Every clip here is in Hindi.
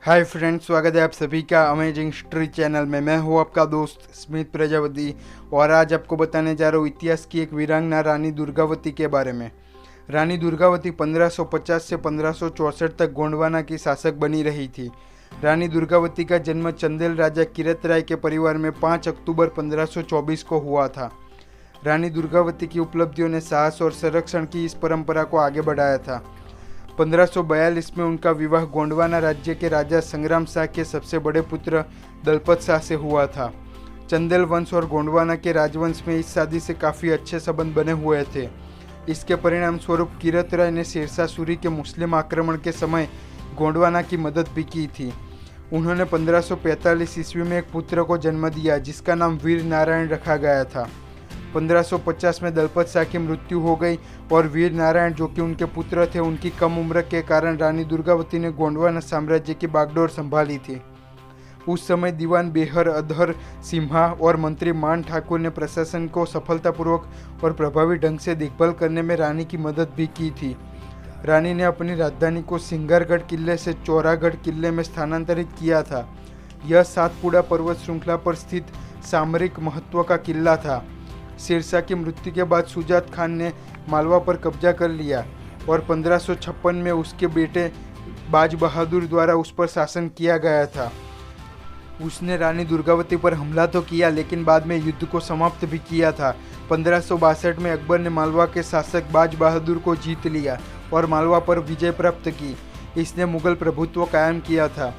हाय फ्रेंड्स, स्वागत है आप सभी का अमेजिंग हिस्ट्री चैनल में। मैं हूँ आपका दोस्त स्मित प्रजापति और आज आपको बताने जा रहा हूँ इतिहास की एक वीरांगना रानी दुर्गावती के बारे में। रानी दुर्गावती 1550 से 1564 तक गोंडवाना की शासक बनी रही थी। रानी दुर्गावती का जन्म चंदेल राजा किरतराय के परिवार में 5 अक्टूबर 1524 को हुआ था। रानी दुर्गावती की उपलब्धियों ने साहस और संरक्षण की इस परंपरा को आगे बढ़ाया था। 1542 में उनका विवाह गोंडवाना राज्य के राजा संग्राम शाह के सबसे बड़े पुत्र दलपत शाह से हुआ था। चंदेल वंश और गोंडवाना के राजवंश में इस शादी से काफ़ी अच्छे संबंध बने हुए थे। इसके परिणाम स्वरूप किरतराय ने शेरशाह सूरी के मुस्लिम आक्रमण के समय गोंडवाना की मदद भी की थी। उन्होंने 1545 ईस्वी में एक पुत्र को जन्म दिया जिसका नाम वीर नारायण रखा गया था। 1550 में दलपत शाह की मृत्यु हो गई और वीर नारायण जो कि उनके पुत्र थे, उनकी कम उम्र के कारण रानी दुर्गावती ने गोंडवाना साम्राज्य की बागडोर संभाली थी। उस समय दीवान बेहर अधर सिम्हा और मंत्री मान ठाकुर ने प्रशासन को सफलतापूर्वक और प्रभावी ढंग से देखभाल करने में रानी की मदद भी की थी। रानी ने अपनी राजधानी को सिंगारगढ़ किले से चौरागढ़ किले में स्थानांतरित किया था। यह सातपुड़ा पर्वत श्रृंखला पर स्थित सामरिक महत्व का किला था। शेरशाह की मृत्यु के बाद शुजात खान ने मालवा पर कब्जा कर लिया और 1556 में उसके बेटे बाज बहादुर द्वारा उस पर शासन किया गया था। उसने रानी दुर्गावती पर हमला तो किया लेकिन बाद में युद्ध को समाप्त भी किया था। 1562 में अकबर ने मालवा के शासक बाज बहादुर को जीत लिया और मालवा पर विजय प्राप्त की। इसने मुगल प्रभुत्व कायम किया था।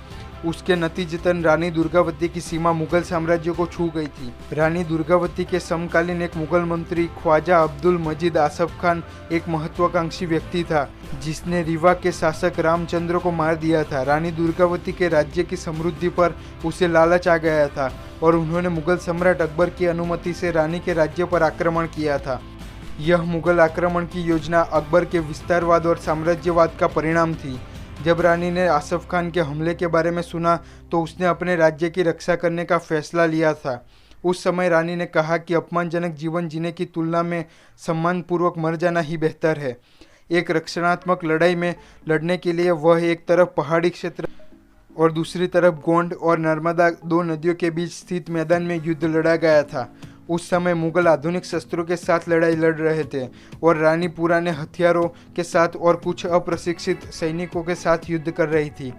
उसके नतीजतन रानी दुर्गावती की सीमा मुगल साम्राज्य को छू गई थी। रानी दुर्गावती के समकालीन एक मुगल मंत्री ख्वाजा अब्दुल मजीद आसफ खान एक महत्वाकांक्षी व्यक्ति था जिसने रीवा के शासक रामचंद्र को मार दिया था। रानी दुर्गावती के राज्य की समृद्धि पर उसे लालच आ गया था और उन्होंने मुगल सम्राट अकबर की अनुमति से रानी के राज्य पर आक्रमण किया था। यह मुगल आक्रमण की योजना अकबर के विस्तारवाद और साम्राज्यवाद का परिणाम थी। जब रानी ने आसफ खान के हमले के बारे में सुना तो उसने अपने राज्य की रक्षा करने का फैसला लिया था। उस समय रानी ने कहा कि अपमानजनक जीवन जीने की तुलना में सम्मानपूर्वक मर जाना ही बेहतर है। एक रक्षणात्मक लड़ाई में लड़ने के लिए वह एक तरफ पहाड़ी क्षेत्र और दूसरी तरफ गोंड और नर्मदा दो नदियों के बीच स्थित मैदान में युद्ध लड़ा गया था। उस समय मुगल आधुनिक शस्त्रों के साथ लड़ाई लड़ रहे थे और रानी पुराने हथियारों के साथ और कुछ अप्रशिक्षित सैनिकों के साथ युद्ध कर रही थी।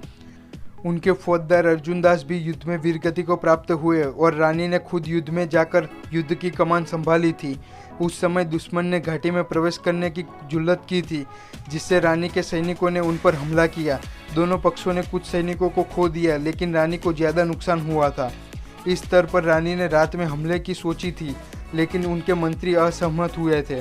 उनके फौजदार अर्जुन दास भी युद्ध में वीरगति को प्राप्त हुए और रानी ने खुद युद्ध में जाकर युद्ध की कमान संभाली थी। उस समय दुश्मन ने घाटी में प्रवेश करने की जुल्लत की थी जिससे रानी के सैनिकों ने उन पर हमला किया। दोनों पक्षों ने कुछ सैनिकों को खो दिया लेकिन रानी को ज़्यादा नुकसान हुआ था। इस स्तर पर रानी ने रात में हमले की सोची थी लेकिन उनके मंत्री असहमत हुए थे।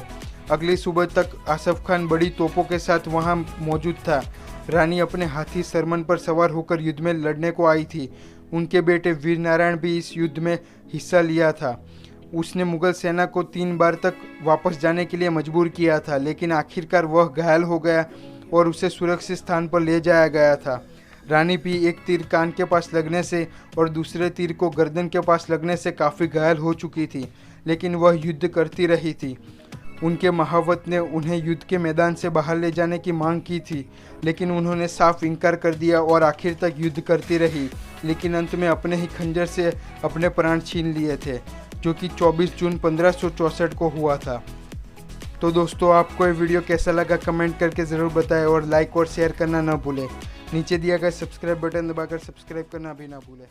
अगली सुबह तक आसफ खान बड़ी तोपों के साथ वहां मौजूद था। रानी अपने हाथी सरमन पर सवार होकर युद्ध में लड़ने को आई थी। उनके बेटे वीर नारायण भी इस युद्ध में हिस्सा लिया था। उसने मुगल सेना को 3 बार तक वापस जाने के लिए मजबूर किया था लेकिन आखिरकार वह घायल हो गया और उसे सुरक्षित स्थान पर ले जाया गया था। रानी भी एक तीर कान के पास लगने से और दूसरे तीर को गर्दन के पास लगने से काफ़ी घायल हो चुकी थी लेकिन वह युद्ध करती रही थी। उनके महावत ने उन्हें युद्ध के मैदान से बाहर ले जाने की मांग की थी लेकिन उन्होंने साफ इनकार कर दिया और आखिर तक युद्ध करती रही लेकिन अंत में अपने ही खंजर से अपने प्राण छीन लिए थे जो कि 24 जून 1564 को हुआ था। तो दोस्तों, आपको ये वीडियो कैसा लगा कमेंट करके ज़रूर बताएं और लाइक और शेयर करना न भूलें। नीचे दिया गया सब्सक्राइब बटन दबाकर सब्सक्राइब करना भी ना भूलें।